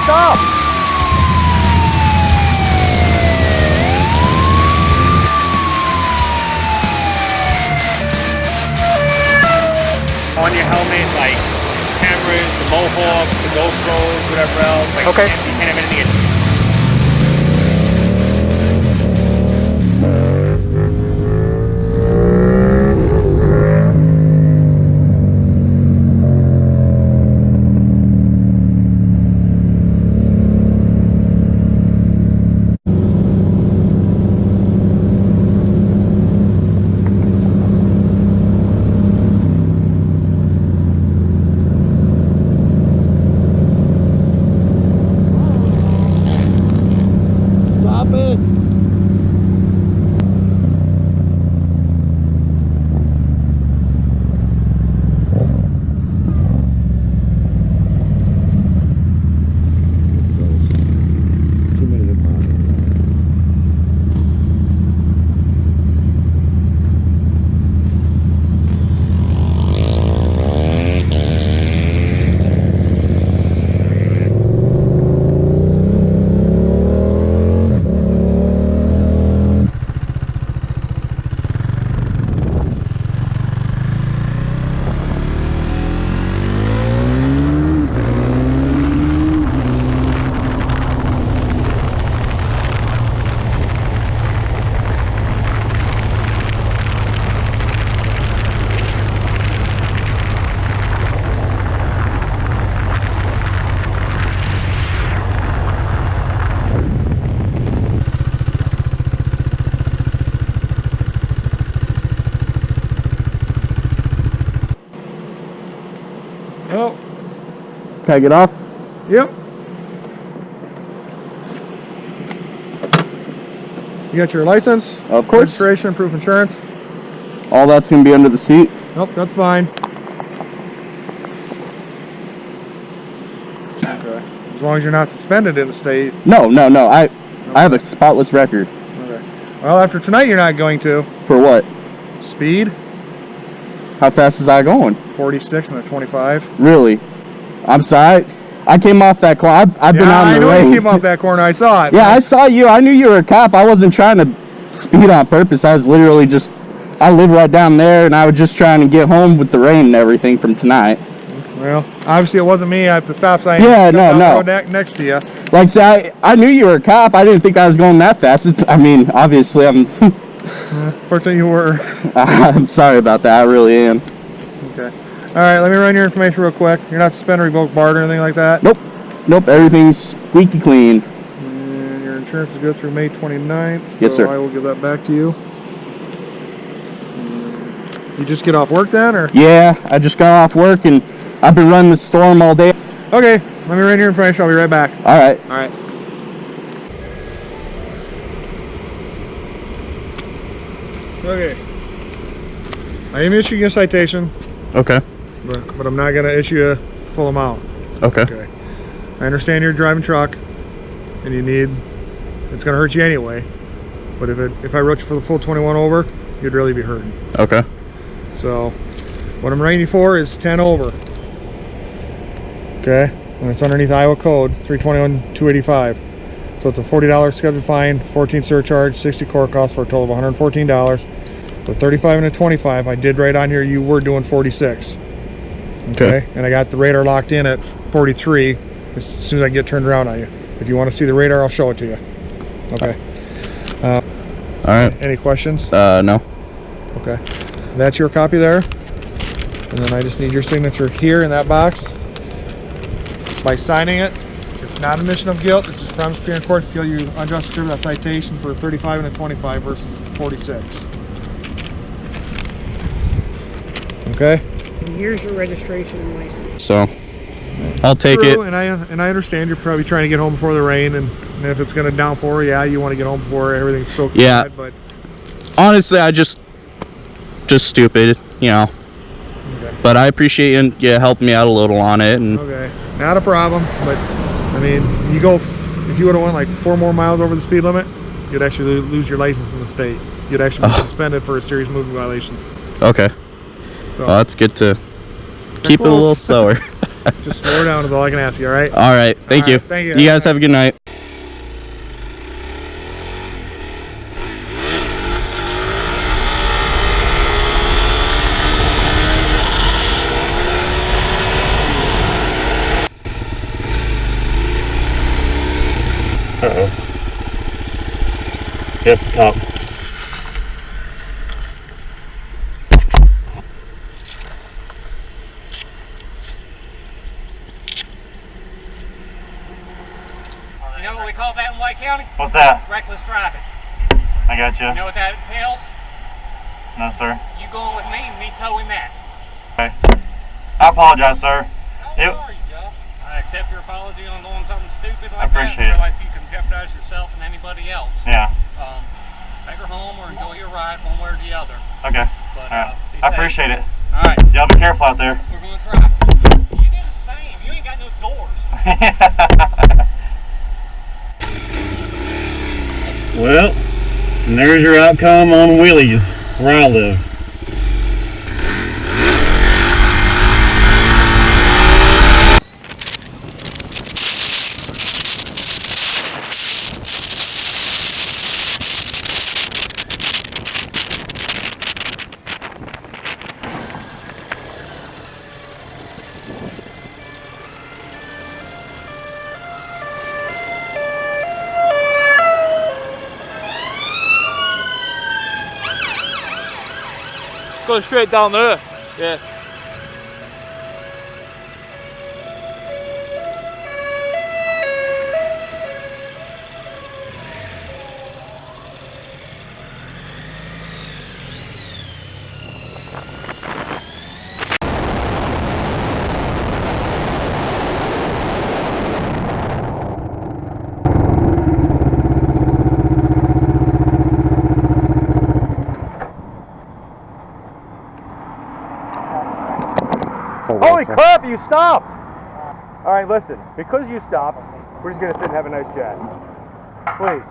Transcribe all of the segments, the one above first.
stop. On your helmet, like cameras, the mohawks, the GoPros, whatever else. Like, okay. You can't have anything. Oh. Can I get off? Yep. You got your license? Of course. Registration, proof of insurance? All that's going to be under the seat? Nope, that's fine. Okay. As long as you're not suspended in the state. No. I have a spotless record. Okay. Well, after tonight you're not going to. For what? Speed? How fast is I going? 46 and a 25. Really? I'm sorry. I came off that corner. I've been out in the rain. I know you came off that corner. I saw it. Yeah, I saw you. I knew you were a cop. I wasn't trying to speed on purpose. I was literally just, I live right down there, and I was just trying to get home with the rain and everything from tonight. Well, obviously it wasn't me at the stop sign. Yeah, no. Next to you. Like, say, I knew you were a cop. I didn't think I was going that fast. I mean, obviously, I'm... Fortunately, you were. I'm sorry about that. I really am. Okay. All right, let me run your information real quick. You're not suspended, revoked, barred, or anything like that? Nope. Everything's squeaky clean. And your insurance is good through May 29th. Yes, sir. I will give that back to you. You just get off work then, or? Yeah, I just got off work, and I've been running the storm all day. Okay, let me run your information. I'll be right back. All right. All right. Okay. I am issuing you a citation. Okay. But I'm not going to issue a full amount. Okay. Okay. I understand you're driving truck, and you need, it's going to hurt you anyway. But if I wrote you for the full 21 over, you'd really be hurting. Okay. So, what I'm writing you for is 10 over. Okay? And it's underneath Iowa Code 321-285. So it's a $40 scheduled fine, 14 surcharge, 60 court costs for a total of $114. With 35 and a 25, I did write on here you were doing 46. Okay? And I got the radar locked in at 43 as soon as I get turned around on you. If you want to see the radar, I'll show it to you. Okay. All right. Any questions? No. Okay. That's your copy there. And then I just need your signature here in that box. By signing it, it's not an admission of guilt. It's just promise to appear in court to feel you unjustly served that citation for 35 and a 25 versus 46. Okay? And here's your registration and license. So, I'll take it. And I understand you're probably trying to get home before the rain, and if it's going to downpour, yeah, you want to get home before everything's soaking wet, but honestly, I just stupid, you know. Okay. But I appreciate you helping me out a little on it. And okay, not a problem. But I mean, if you would have went like 4 more miles over the speed limit, you'd actually lose your license in the state. You'd actually be suspended for a serious moving violation. Okay. So, well, that's good to keep it a little slower. Just slow her down is all I can ask you, all right? All right, thank you. Thank you. You guys have a good night. Uh-oh. Yep, top. You know what we call that in White County? What's that? Reckless driving. I got you. You know what that entails? No, sir. You going with me and me towing that. Okay. I apologize, sir. Oh, sorry, Joe. I accept your apology on doing something stupid I like that. appreciate it. Realize you can jeopardize yourself and anybody else. Yeah. Take her home or enjoy your ride one way or the other. Okay. But, Alright. be I safe. appreciate it. Alright, Y'all be careful out there. we're going to try. You do the same. You ain't got no doors. Well, and there's your outcome on wheelies where I live. Go straight down there. Yeah. Holy crap, you stopped! Alright, listen, because you stopped, we're just gonna sit and have a nice chat. Please.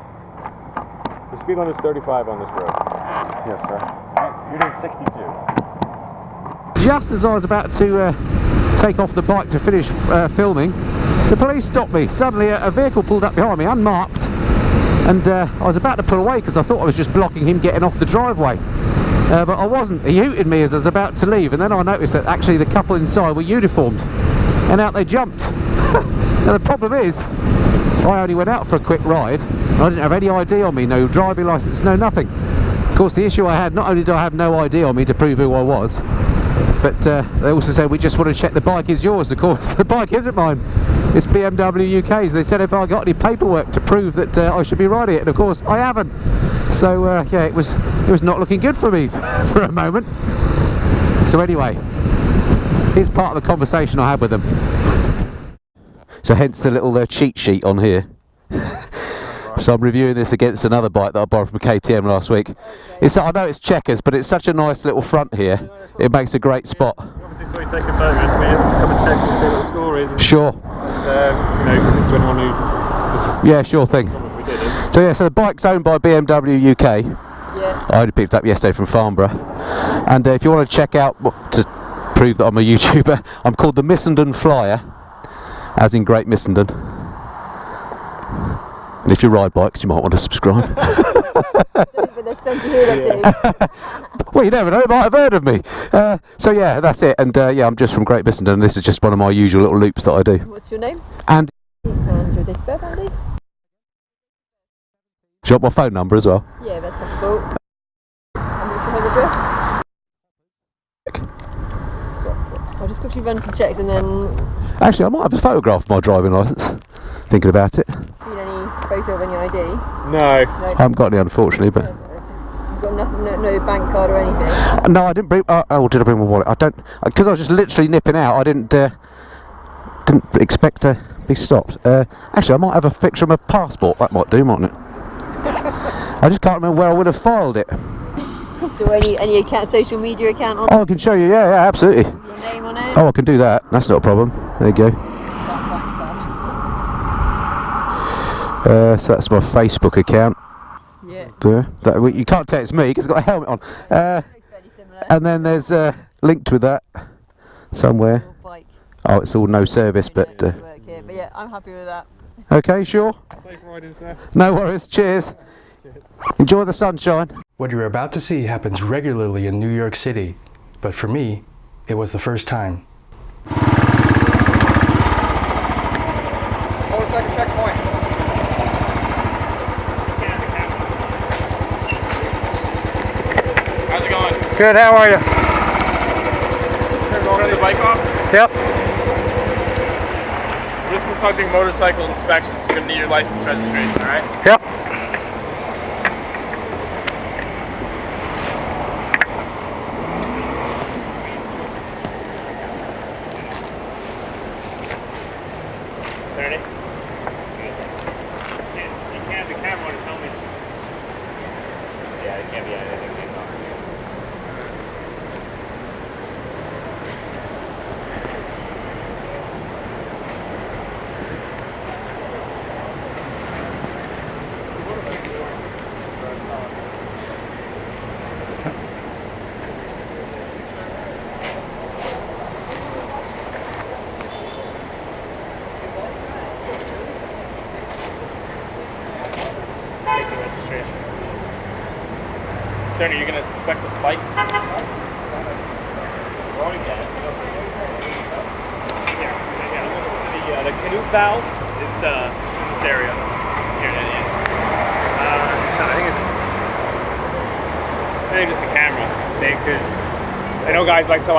The speed limit is 35 on this road. Yes, sir. You're doing 62. Just as I was about to take off the bike to finish filming, the police stopped me. Suddenly a vehicle pulled up behind me, unmarked, and I was about to pull away because I thought I was just blocking him getting off the driveway. But I wasn't. He hooted me as I was about to leave, and then I noticed that actually the couple inside were uniformed, and out they jumped. Now the problem is, I only went out for a quick ride, and I didn't have any ID on me, no driving licence, no nothing. Of course, the issue I had, not only did I have no ID on me to prove who I was, but they also said, we just want to check the bike is yours. Of course, the bike isn't mine. It's BMW UK's. They said if I got any paperwork to prove that I should be riding it, and of course I haven't. So yeah, it was not looking good for me for a moment. So anyway, here's part of the conversation I had with them. So hence the little cheat sheet on here. So I'm reviewing this against another bike that I borrowed from KTM last week. I know it's checkers, but it's such a nice little front here. It makes a great spot. Obviously, so you take a photo, so we have to come and check and see what the score is. And, Sure. you know, to anyone who... Yeah, sure thing. We did it. So yeah, so the bike's owned by BMW UK. Yeah. I only picked it up yesterday from Farnborough. And if you want to check out, to prove that I'm a YouTuber, I'm called TheMissendenFlyer, as in Great Missenden. And if you ride bikes, you might want to subscribe. Well, you never know, you might have heard of me. So yeah, that's it. And yeah, I'm just from Great Missenden, and this is just one of my usual little loops that I do. What's your name? And And your date of birth, Andy? do you want my phone number as well? Yeah, that's possible. And what's your home address? I'll just quickly run some checks and then... Actually, I might have a photograph of my driving licence. Thinking about it. Seen any photo of any ID? No. I haven't got any, unfortunately, but... You've got nothing, no bank card or anything? No, I didn't bring... oh, did I bring my wallet? I don't... Because I was just literally nipping out, I didn't expect to be stopped. Actually, I might have a picture of my passport. That might do, mightn't it? I just can't remember where I would have filed it. So any account, social media account on? Oh, I can show you. Yeah, absolutely. Your name on it? Oh, I can do that. That's not a problem. There you go. So that's my Facebook account. Yeah. There. You can't tell it's me because it's got a helmet on. Looks fairly similar. And then there's linked with that somewhere. Your bike. Oh, it's all no service, but Work here, but yeah, I'm happy with that. okay, sure. Safe riding, sir. No worries. Cheers. Enjoy the sunshine. What you're about to see happens regularly in New York City, but for me, it was the first time. Motorcycle checkpoint. How's it going? Good, how are you? Turn the bike off? Yep. We're just conducting motorcycle inspections. You're gonna need your license registration, alright? Yep. You can't have the camera on his helmet. Yeah, it can't be anything. Sir, are you gonna inspect the bike? The canute valve is in this area. Here, I think just the camera thing, because I know guys like to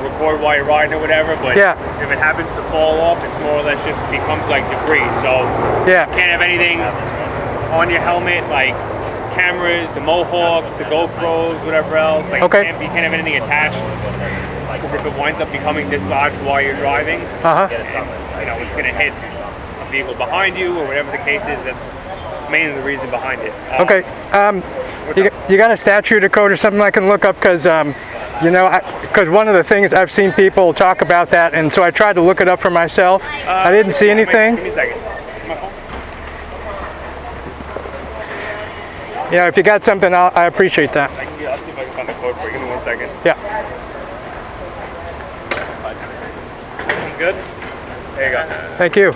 record while you're riding or whatever, but if it happens to fall off, it's more or less just becomes like debris. So you can't have anything on your helmet like cameras, the Mohawks, the GoPros, whatever else. Like you can't have anything attached, because if it winds up becoming dislodged while you're driving, it's going to hit a vehicle behind you or whatever the case is. That's mainly the reason behind it. You got a statute or code or something I can look up, because because one of the things I've seen people talk about that, and so I tried to look it up for myself. I didn't see anything. Give me a second. Yeah, if you got something, I appreciate that. I'll see if I can find the code for you. Give me 1 second. Yeah. Sounds good? There you go. Thank you.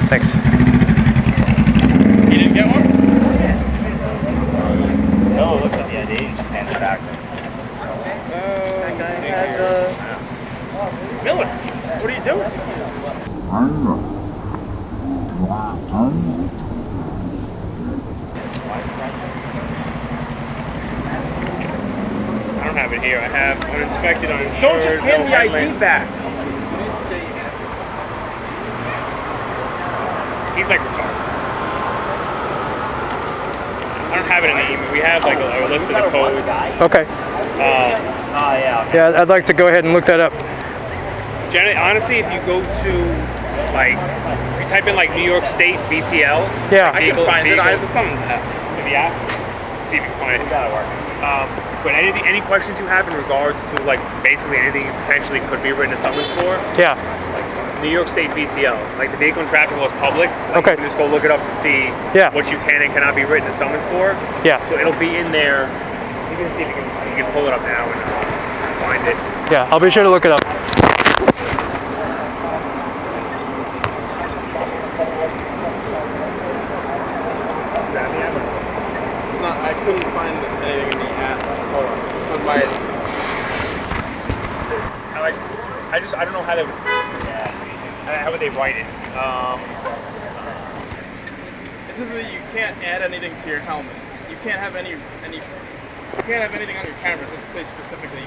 Thanks. You didn't get one? No, it looks like they just handed it back. Miller, what are you doing? I don't have it here. I have uninspected, uninsured. Don't just hand the ID back. He's like retarded. I don't have it in the email. We have like a list of the codes. Okay. Yeah, I'd like to go ahead and look that up. Honestly, if you go to if you type in New York State BTL. Yeah. I can find it. I have the summons app. The app. See if you can find it. That'll work. But any questions you have in regards to basically anything you potentially could be written a summons for? Yeah. New York State BTL, the vehicle and traffic law is public. You can just go look it up to see what you can and cannot be written a summons for. Yeah. So it'll be in there. You can see if you can pull it up now and find it. Yeah, I'll be sure to look it up. It's not. I couldn't find anything in the app. Hold on. On my. I don't know how to. How would they write it? It says that you can't add anything to your helmet. You can't have any. You can't have anything on your camera. It doesn't say specifically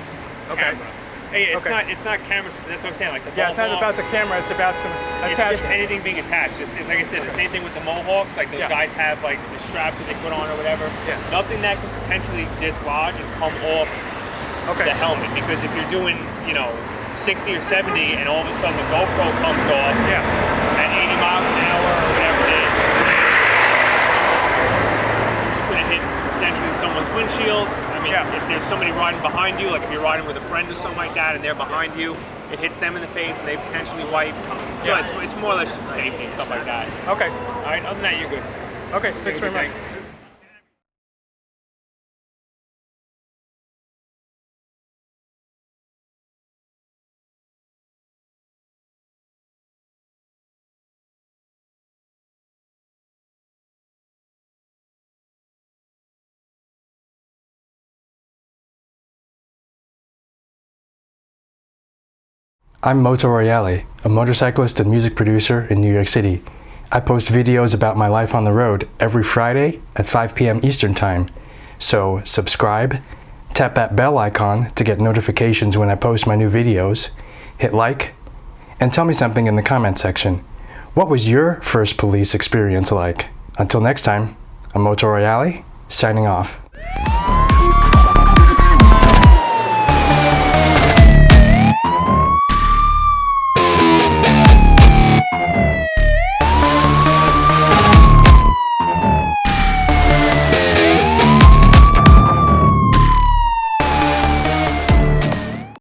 camera. Hey, it's not cameras. That's what I'm saying. It's not about the camera. It's about some attachment. It's just anything being attached. It's like I said, the same thing with the Mohawks. Those guys have the straps that they put on or whatever. Yeah. Nothing that can potentially dislodge and come off the helmet. Because if you're doing 60 or 70 and all of a sudden the GoPro comes off at 80 miles an hour or whatever it is, it's going to hit potentially someone's windshield. I mean, if there's somebody riding behind you, like if you're riding with a friend or something like that and they're behind you, it hits them in the face and they potentially wipe. So it's more or less just safety and stuff like that. Okay. All right, other than that, you're good. Okay, thanks very much. I'm Moto Royali, a motorcyclist and music producer in New York City. I post videos about my life on the road every Friday at 5 p.m. Eastern Time. So subscribe, tap that bell icon to get notifications when I post my new videos, hit like, and tell me something in the comment section. What was your first police experience like? Until next time, I'm Moto Royali, signing off.